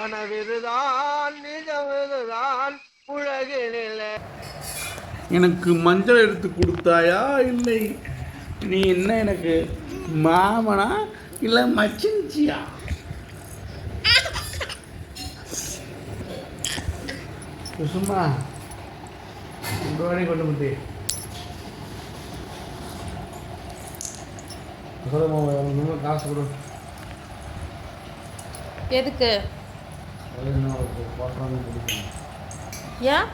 கனவிதுதான் நிஜமிதுதான் உலகினில. எனக்கு மஞ்சள் எடுத்து கொடுத்தாயா இல்லை நீ என்ன எனக்கு மாமனா இல்லை மச்சிஞ்சியா? சும்மா இந்த வாடி கொண்டு முட்டி காசு கொடு. எதுக்கு? ஏன்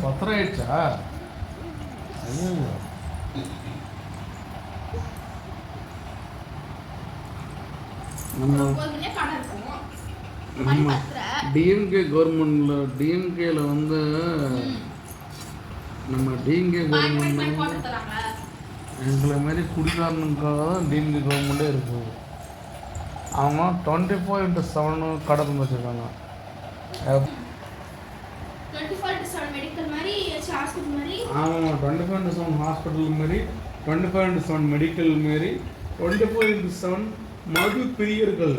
பத்திரம் ஆயிடுச்சா? நம்ம டிஎம்கே கவர்மெண்ட்ல டிஎம்கேல வந்து நம்ம டிஎம்கே கவர்மெண்ட் எங்களை மாதிரி குடிக்காரனுக்காக தான் டிஎம்கே கவர்மெண்ட்டே இருக்குது. அவங்க 24/7 கடை தந்து வச்சுருக்காங்க. 24/7 ஹாஸ்பிட்டல் மாரி 24/7 மெடிக்கல் மாரி 24/7 மது பிரியர்கள்.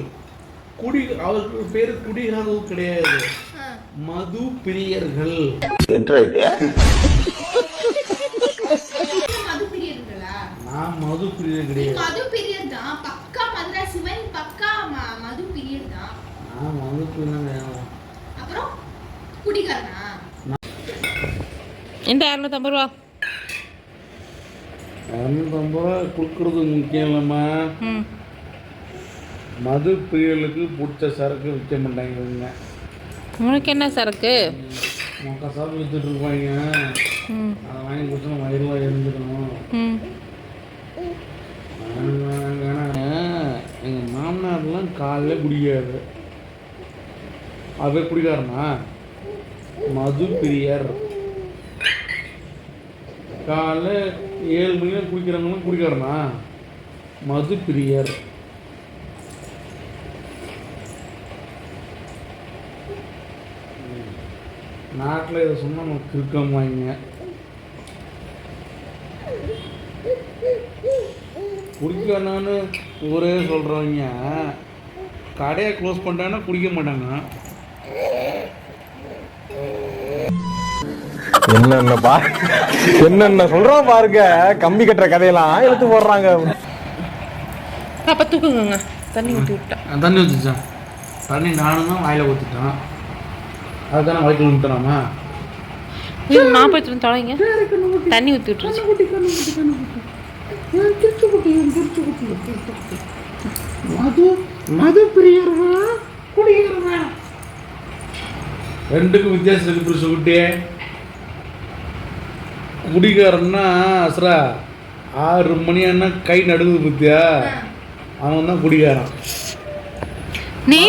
அவருக்கு பேர் குடிகாரர்கள் கிடையாது, மது பிரியர்கள். நான் மது பிரியர் கிடையாது. மது பிரியர் தான், பக்கா மதராசி மாதிரி பக்கா மது பிரியர் தான். நான் மது பிரியர். அப்புறம் குடிகாரனா? இந்த 250 ரூபா 250 ரூபா கொடுக்கறது முக்கியம் இல்லைம்மா. மது பிரியர்களுக்கு பிடிச்ச சரக்கு விற்க மாட்டாங்க இவங்க. உனக்கு என்ன சரக்கு? மொக்க சரக்கு விற்றுட்டு இருப்பாங்க. அதை வாங்கி கொடுத்தா வயிறுலாம் இருந்துக்கணும். எங்கள் மாமனார்லாம் காலையில் குடிக்காது. அது குடிக்காரனா? மது பிரியர். காலைல 7 மணிக்கு குடிக்கிறவங்களும் குடிக்காரனா? மது பிரியர். நாட்டில் இதை சொன்னால் நமக்கு இருக்கமாங்க. குடிக்கணும்னு ஊரே சொல்கிறவங்க கடையை க்ளோஸ் பண்ணிட்டாங்கன்னா குடிக்க மாட்டாங்க. என்னென்ன சொல்றோம் பாருங்க. கம்பி கட்டுற கதையெல்லாம் எடுத்து போடுறாங்க. அப்போ தூக்குங்க. தண்ணி ஊற்றி விட்டேன். தண்ணி ஊற்றிச்சான். தண்ணி நானும் தான் வாயில் ஊற்றிட்டான். அதுதானே வயிற்று ஊற்றுனாமா? நான் போய் தொலைங்க. தண்ணி ஊற்றி விட்டுருச்சு. மது பிரியர்களா குடிக்கிறவா? ரெண்டுக்கும் வித்தியாசம் இருக்கு புருஷ குட்டி. குடிக்காரன்னா அசரா 6 மணி ஆனா கை நடுங்குது பத்தியா, அவன் தான் குடிக்காரன். நீ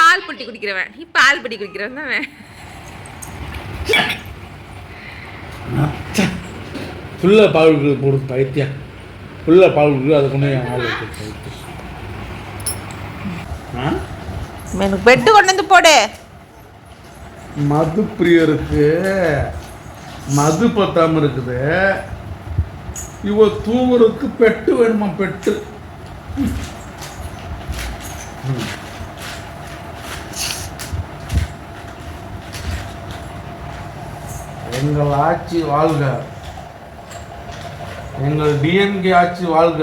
பால் பட்டி குடிக்கிறவன். நீ பால் பட்டி குடிக்கிறவன் தானே. ஃபுல்லாக பால் போடுது பைத்தியா. ஃபுல்லாக பால் கொடுக்குது. அதை கொண்டு ஆள் எனக்கு பெட்டு கொண்டு வந்து போடு. மது பிரியருக்கு மது பத்தாம இருக்குது. இவ தூங்குறதுக்கு பெட்டு வேணுமா? பெட்டு. எங்கள் ஆட்சி வாழ்க. எங்கள் டிஎம்கே ஆட்சி வாழ்க.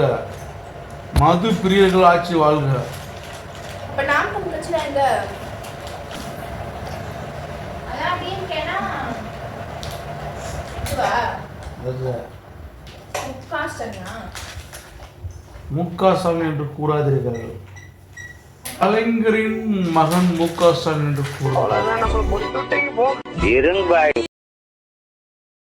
மது பிரியர்கள் ஆட்சி வாழ்க. முக்காசாமி என்று கூறாதீர்கள். கலைஞரின் மகன் முக்காசாமி என்று கூறாதீர்கள்.